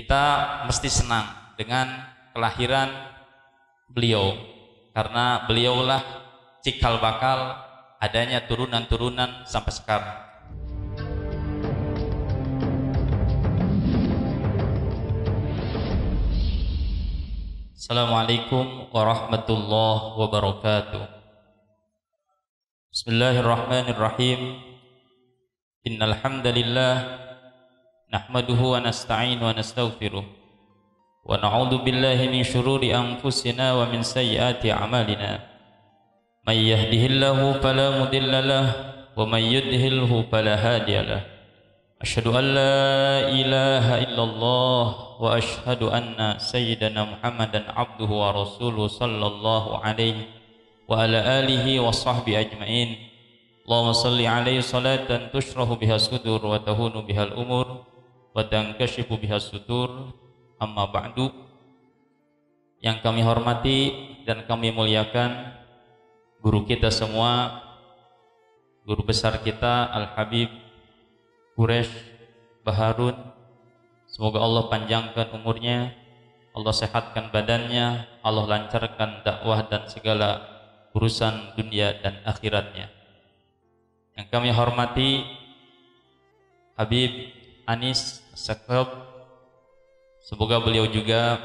kita mesti senang dengan kelahiran beliau, karena beliaulah cikal bakal adanya turunan-turunan sampai sekarang. Assalamualaikum warahmatullahi wabarakatuh. Bismillahirrahmanirrahim. Innal hamdalillah nahmaduhu wa nasta'inu wa nastaghfiruh wa na'udzu billahi min shururi anfusina wa min sayyiati a'malina. May yahdihillahu fala mudilla lahu wa may yudlilhu fala hadiya lahu. Asyhadu an la ilaha illallah wa asyhadu anna sayyidana Muhammadan abduhu wa rasuluhu sallallahu alaihi wa ala alihi wa sahbihi ajma'in. Allahumma salli alaihi salatan tushrahu biha sudur wa tahunu bihal umur wa tankashifu biha sudur. Amma ba'du. Yang kami hormati dan kami muliakan guru kita semua, guru besar kita Al-Habib Quraisy Baharun, semoga Allah panjangkan umurnya, Allah sehatkan badannya, Allah lancarkan dakwah dan segala urusan dunia dan akhiratnya. Yang kami hormati Habib Anis As-Sakab, semoga beliau juga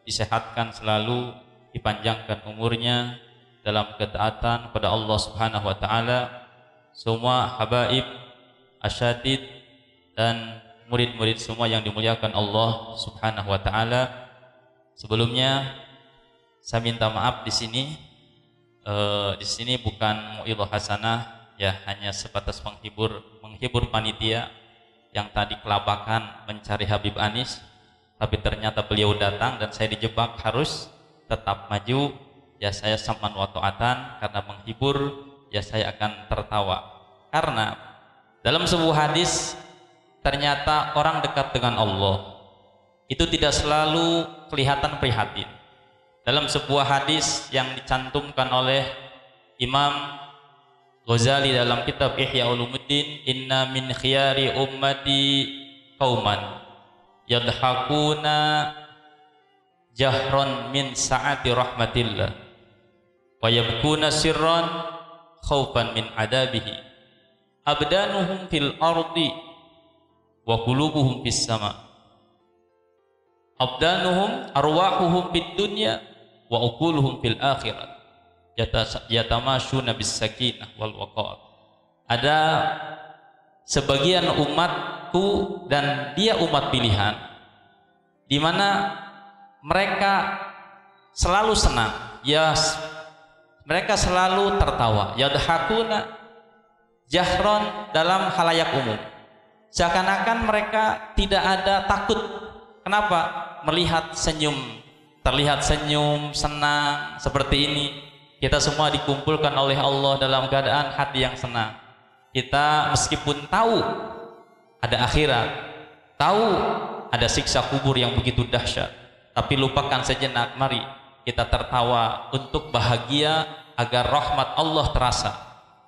disehatkan selalu, dipanjangkan umurnya dalam ketaatan kepada Allah Subhanahu wa taala. Semua habaib, asyatid dan murid-murid semua yang dimuliakan Allah Subhanahu wa taala. Sebelumnya saya minta maaf di sini. Di sini bukan mu'idhah hasanah, ya, hanya sebatas menghibur panitia yang tadi kelabakan mencari Habib Anis, tapi ternyata beliau datang dan saya dijebak harus tetap maju. Ya, saya sam'an wa ta'atan, karena menghibur ya saya akan tertawa. Karena dalam sebuah hadis ternyata orang dekat dengan Allah itu tidak selalu kelihatan prihatin. Dalam sebuah hadis yang dicantumkan oleh Imam Ghazali dalam kitab Ihya Ulumuddin, inna min khiyari ummati qauman yadhakuna jahron min sa'ati rahmatillah wa yabkuna sirran khaufan min adabihi abdanuhum fil ardi wa qulubuhum fis sama, abdanuhum arwahuhum fid dunya wa uquluhum fil akhirat yatamashuna bis sakinah wal waqar. Ada sebagian umatku dan dia umat pilihan di mana mereka selalu senang, ya, mereka selalu tertawa, yadhakuna jahron dalam halayak umum, seakan-akan mereka tidak ada takut. Kenapa? Melihat senyum, terlihat senyum, senang seperti ini. Kita semua dikumpulkan oleh Allah dalam keadaan hati yang senang. Kita meskipun tahu ada akhirat, tahu ada siksa kubur yang begitu dahsyat, tapi lupakan sejenak, mari kita tertawa untuk bahagia agar rahmat Allah terasa.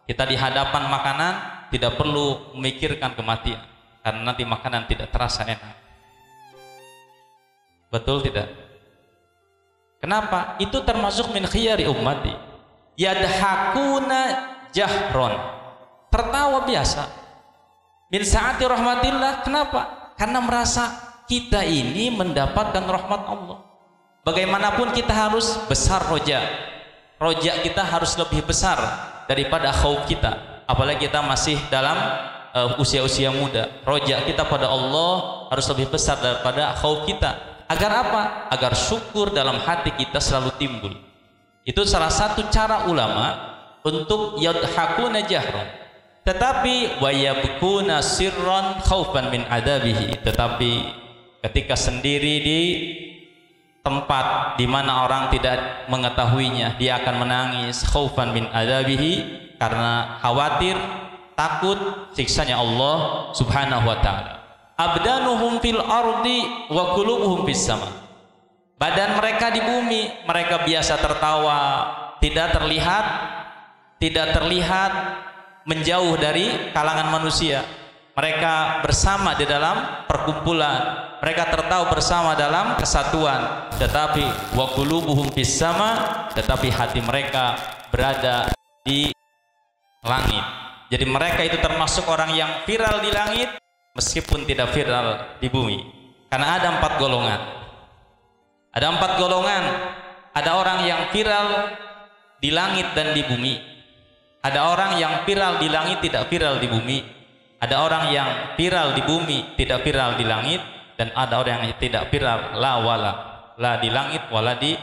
Kita di hadapan makanan tidak perlu memikirkan kematian, karena nanti makanan tidak terasa enak. Betul tidak? Kenapa? Itu termasuk min khiyari ummati. Yadhakuna jahron, tertawa biasa. Min sa'ati rahmatillah. Kenapa? Karena merasa kita ini mendapatkan rahmat Allah. Bagaimanapun kita harus besar roja. Roja kita harus lebih besar daripada khauf kita. Apalagi kita masih dalam usia-usia muda. Roja kita pada Allah harus lebih besar daripada khauf kita. Agar apa? Agar syukur dalam hati kita selalu timbul. Itu salah satu cara ulama untuk yadhakuna jahron. Tetapi wayabkuna sirran khaufan min adabihi. Tetapi ketika sendiri di tempat di mana orang tidak mengetahuinya, dia akan menangis khaufan min adabihi, karena khawatir, takut siksanya Allah Subhanahu wa taala. Abdanuhum fil ardi wa qulubuhum fis sama. Badan mereka di bumi, mereka biasa tertawa, tidak terlihat menjauh dari kalangan manusia. Mereka bersama di dalam perkumpulan, mereka tertawa bersama dalam kesatuan, tetapi wa qulubuhum fis sama, tetapi hati mereka berada di langit. Jadi mereka itu termasuk orang yang viral di langit meskipun tidak viral di bumi. Karena ada 4 golongan. Ada 4 golongan. Ada orang yang viral di langit dan di bumi. Ada orang yang viral di langit tidak viral di bumi. Ada orang yang viral di bumi tidak viral di langit, dan ada orang yang tidak viral la wala, la di langit wala di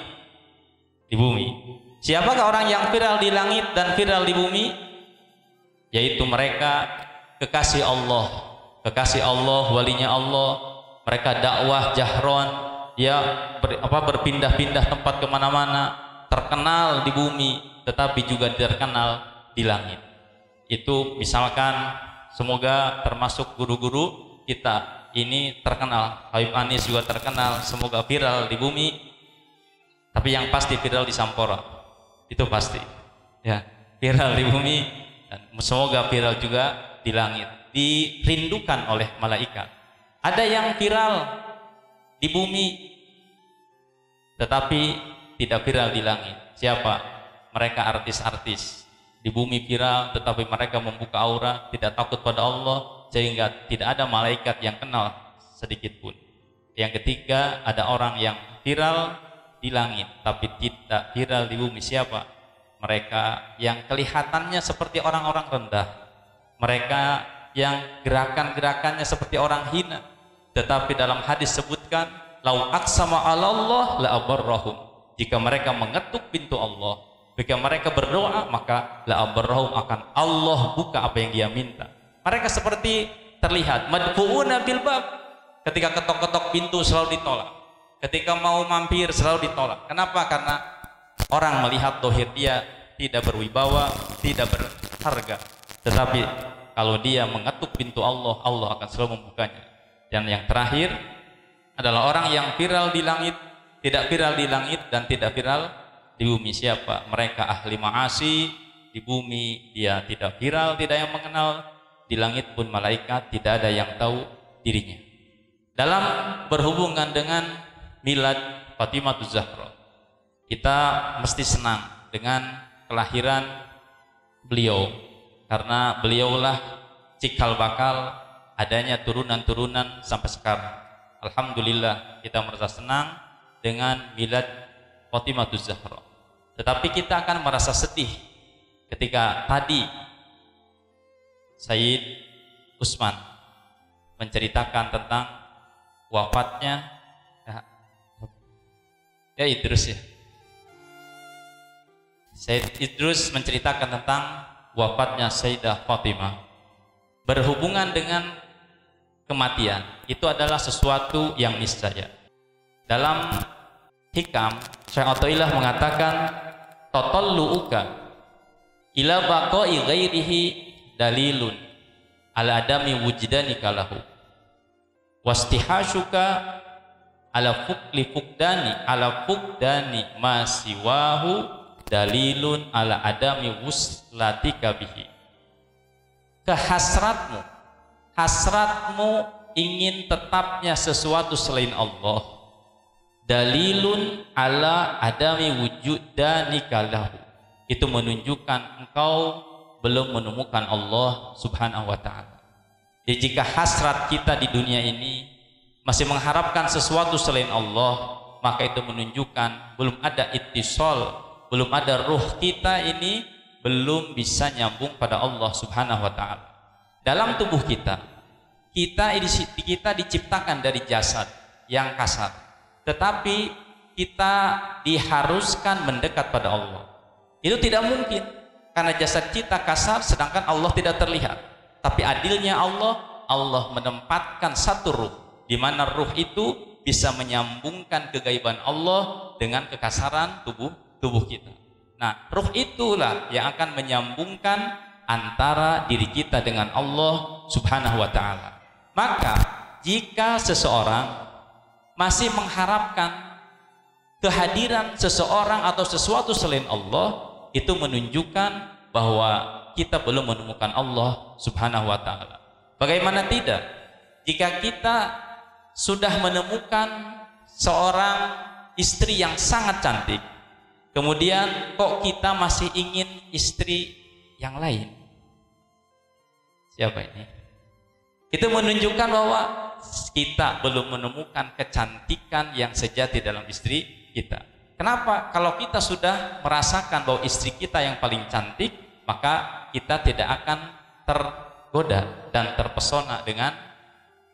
bumi. Siapakah orang yang viral di langit dan viral di bumi? Yaitu mereka kekasih Allah, walinya Allah. Mereka dakwah jahron, ya berpindah-pindah tempat kemana-mana, terkenal di bumi tetapi juga terkenal di langit. Itu misalkan, semoga termasuk guru-guru kita ini terkenal. Habib Anis juga terkenal, semoga viral di bumi, tapi yang pasti viral di Sampora, itu pasti ya, viral di bumi, dan semoga viral juga di langit, dirindukan oleh malaikat. Ada yang viral di bumi tetapi tidak viral di langit. Siapa? Mereka artis-artis. Di bumi viral tetapi mereka membuka aura, tidak takut pada Allah, sehingga tidak ada malaikat yang kenal sedikit pun. Yang ketiga, ada orang yang viral di langit tapi tidak viral di bumi. Siapa? Mereka yang kelihatannya seperti orang-orang rendah, mereka yang gerakan-gerakannya seperti orang hina, tetapi dalam hadis sebutkan lau aqsama 'ala Allah la abarrahum. Jika mereka mengetuk pintu Allah, jika mereka berdoa, maka la abarrahum, akan Allah buka apa yang dia minta. Mereka seperti terlihat madfuuna bil bab, ketika ketok-ketok pintu selalu ditolak, ketika mau mampir selalu ditolak. Kenapa? Karena orang melihat dohir dia tidak berwibawa, tidak berharga. Tetapi kalau dia mengetuk pintu Allah, Allah akan selalu membukanya. Dan yang terakhir adalah orang yang viral di langit, tidak viral di langit dan tidak viral di bumi. Siapa? Mereka ahli ma'asi. Di bumi dia tidak viral, tidak yang mengenal. Di langit pun malaikat tidak ada yang tahu dirinya. Dalam berhubungan dengan milad Fatimah Zahra, kita mesti senang dengan kelahiran beliau, karena beliaulah cikal bakal adanya turunan-turunan sampai sekarang. Alhamdulillah kita merasa senang dengan milad Fatimah Zahra. Tetapi kita akan merasa sedih ketika tadi Sayyid Utsman menceritakan tentang wafatnya Idrus ya. Sayyid Idrus menceritakan tentang wafatnya Sayyidah Fatimah. Berhubungan dengan kematian itu adalah sesuatu yang niscaya. Dalam hikam, Syekh Athaillah mengatakan tatallu'uka ila baqa'i ghairihi dalilun ala adami wujdanika lahu wastihashuka ala fuqdani ma siwahu dalilun ala adami wuslatika bihi. Hasratmu ingin tetapnya sesuatu selain Allah, dalilun ala adami wujudanika lahu, itu menunjukkan engkau belum menemukan Allah Subhanahu wa ta'ala. Jadi jika hasrat kita di dunia ini masih mengharapkan sesuatu selain Allah, maka itu menunjukkan belum ada ittisal, belum ada ruh kita ini belum bisa nyambung pada Allah Subhanahu wa ta'ala. Dalam tubuh kita diciptakan dari jasad yang kasar, tetapi kita diharuskan mendekat pada Allah. Itu tidak mungkin, karena jasad kita kasar sedangkan Allah tidak terlihat. Tapi adilnya Allah menempatkan satu ruh, di mana ruh itu bisa menyambungkan kegaiban Allah dengan kekasaran tubuh kita. Nah, ruh itulah yang akan menyambungkan antara diri kita dengan Allah Subhanahu wa ta'ala. Maka jika seseorang masih mengharapkan kehadiran seseorang atau sesuatu selain Allah, itu menunjukkan bahwa kita belum menemukan Allah Subhanahu wa ta'ala. Bagaimana tidak? Jika kita sudah menemukan seorang istri yang sangat cantik, kemudian kok kita masih ingin istri yang lain? Siapa ini? Itu menunjukkan bahwa kita belum menemukan kecantikan yang sejati dalam istri kita. Kenapa? Kalau kita sudah merasakan bahwa istri kita yang paling cantik, maka kita tidak akan tergoda dan terpesona dengan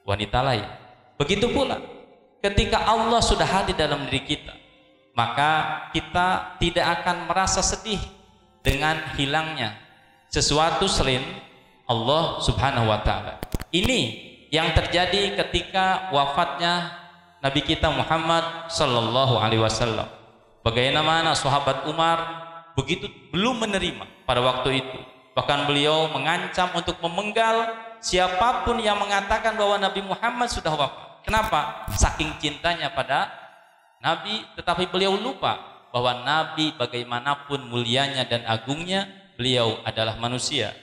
wanita lain. Begitu pula ketika Allah sudah hadir dalam diri kita, maka kita tidak akan merasa sedih dengan hilangnya sesuatu selain Allah Subhanahu wa taala. Ini yang terjadi ketika wafatnya Nabi kita Muhammad sallallahu alaihi wasallam. Bagaimana sahabat Umar begitu belum menerima pada waktu itu. Bahkan beliau mengancam untuk memenggal siapapun yang mengatakan bahwa Nabi Muhammad sudah wafat. Kenapa? Saking cintanya pada Nabi, tetapi beliau lupa bahwa Nabi bagaimanapun mulianya dan agungnya, beliau adalah manusia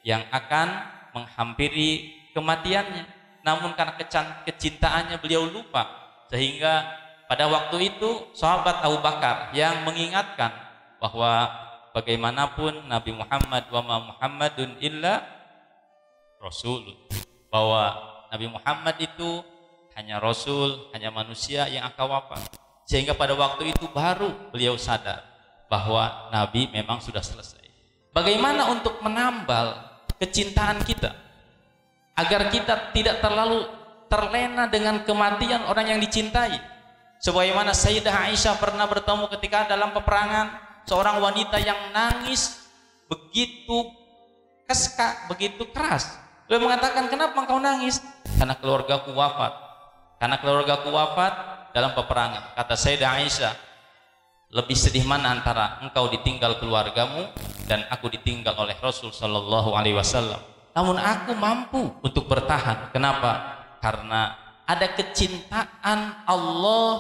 yang akan menghampiri kematiannya. Namun karena kecintaannya beliau lupa, sehingga pada waktu itu sahabat Abu Bakar yang mengingatkan bahwa bagaimanapun Nabi Muhammad wa ma Muhammadun illa Rasul, bahwa Nabi Muhammad itu hanya Rasul, hanya manusia yang akan wafat. Sehingga pada waktu itu baru beliau sadar bahwa Nabi memang sudah selesai. Bagaimana untuk menambal kecintaan kita agar kita tidak terlalu terlena dengan kematian orang yang dicintai? Sebagaimana Sayyidah Aisyah pernah bertemu ketika dalam peperangan seorang wanita yang nangis begitu begitu keras. Beliau mengatakan, kenapa engkau nangis? Karena keluargaku wafat. Karena keluargaku wafat dalam peperangan. Kata Sayyidah Aisyah, lebih sedih mana antara engkau ditinggal keluargamu dan aku ditinggal oleh Rasul sallallahu alaihi wasallam. Namun aku mampu untuk bertahan. Kenapa? Karena ada kecintaan Allah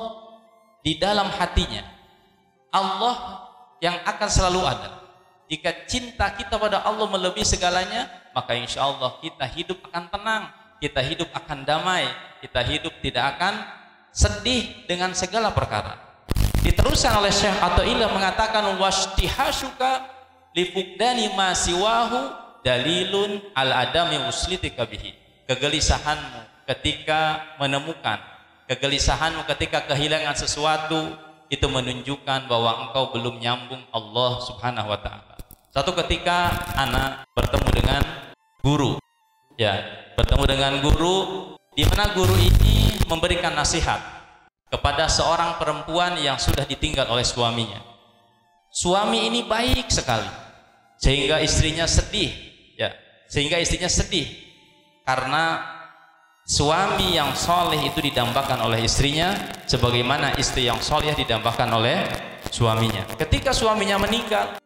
di dalam hatinya. Allah yang akan selalu ada. Jika cinta kita pada Allah melebihi segalanya, maka insya Allah kita hidup akan tenang, kita hidup akan damai, kita hidup tidak akan sedih dengan segala perkara. Diteruskan oleh Syekh Athaillah mengatakan, washtihashuka lifukdani ma siwahu dalilun al adami uslitika bihi. Kegelisahanmu ketika menemukan, kegelisahanmu ketika kehilangan sesuatu, itu menunjukkan bahwa engkau belum nyambung Allah Subhanahu wa taala. Satu ketika anak bertemu dengan guru, ya, bertemu dengan guru, di mana guru ini memberikan nasihat kepada seorang perempuan yang sudah ditinggal oleh suaminya. Suami ini baik sekali, sehingga istrinya sedih, ya, sehingga istrinya sedih karena suami yang soleh itu didambakan oleh istrinya, sebagaimana istri yang soleh didambakan oleh suaminya. Ketika suaminya meninggal,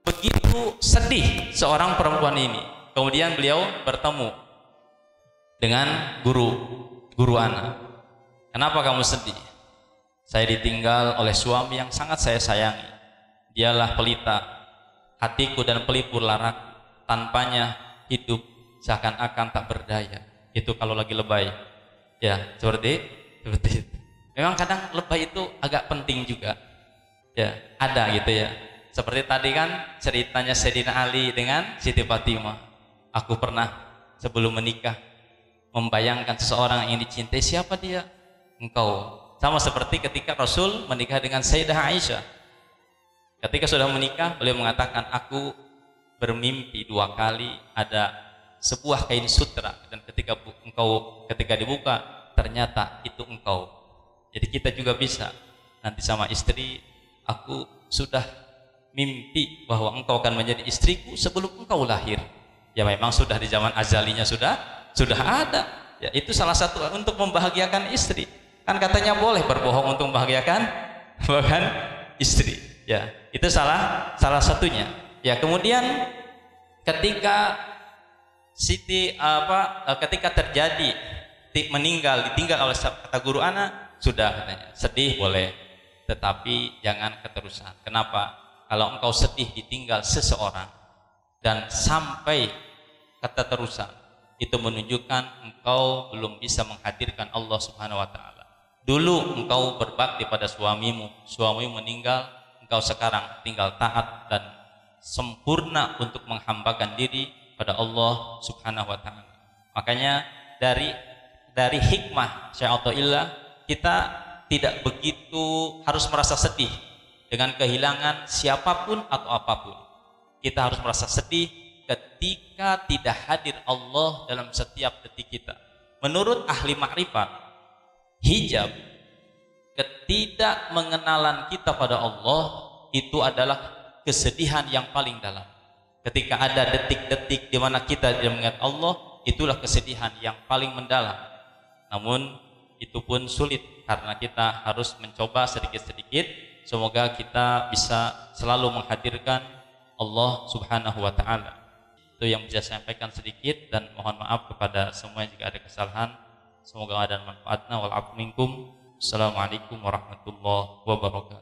begitu sedih seorang perempuan ini. Kemudian beliau bertemu dengan guru anak. Kenapa kamu sedih? Saya ditinggal oleh suami yang sangat saya sayangi. Dialah pelita hatiku dan pelipur larak. Tanpanya hidup seakan-akan tak berdaya. Itu kalau lagi lebay, ya, seperti itu. Memang kadang lebay itu agak penting juga, ya, ada gitu ya. Seperti tadi kan ceritanya Sayyidina Ali dengan Siti Fatimah. Aku pernah sebelum menikah membayangkan seseorang yang dicintai, siapa dia? Engkau. Sama seperti ketika Rasul menikah dengan Sayyidah Aisyah. Ketika sudah menikah, beliau mengatakan, aku bermimpi 2 kali ada sebuah kain sutra, dan ketika dibuka ternyata itu engkau. Jadi kita juga bisa nanti sama istri, aku sudah mimpi bahwa engkau akan menjadi istriku sebelum engkau lahir. Ya memang sudah di zaman azalinya sudah ada. Ya itu salah satu untuk membahagiakan istri. Kan katanya boleh berbohong untuk membahagiakan bahkan istri. Ya itu salah satunya. Ya kemudian ketika ketika terjadi ditinggal oleh kata guru anak, sudah katanya sedih boleh, tetapi jangan keterusan. Kenapa? Kalau engkau sedih ditinggal seseorang dan sampai keterusan, itu menunjukkan engkau belum bisa menghadirkan Allah Subhanahu wa taala. Dulu engkau berbakti pada suamimu, suamimu meninggal, engkau sekarang tinggal taat dan sempurna untuk menghambakan diri pada Allah Subhanahu wa taala. Makanya dari hikmah Syekh Athaillah, kita tidak begitu harus merasa sedih dengan kehilangan siapapun atau apapun. Kita harus merasa sedih ketika tidak hadir Allah dalam setiap detik kita. Menurut ahli makrifat, hijab, ketidakmengenalan kita pada Allah itu adalah kesedihan yang paling dalam. Ketika ada detik-detik di mana kita tidak mengingat Allah, itulah kesedihan yang paling mendalam. Namun itu pun sulit karena kita harus mencoba sedikit-sedikit. Semoga kita bisa selalu menghadirkan Allah Subhanahu wa taala. Itu yang bisa saya sampaikan sedikit, dan mohon maaf kepada semua jika ada kesalahan. Semoga ada manfaatnya. Wal 'afwu minkum. Assalamualaikum warahmatullahi wabarakatuh.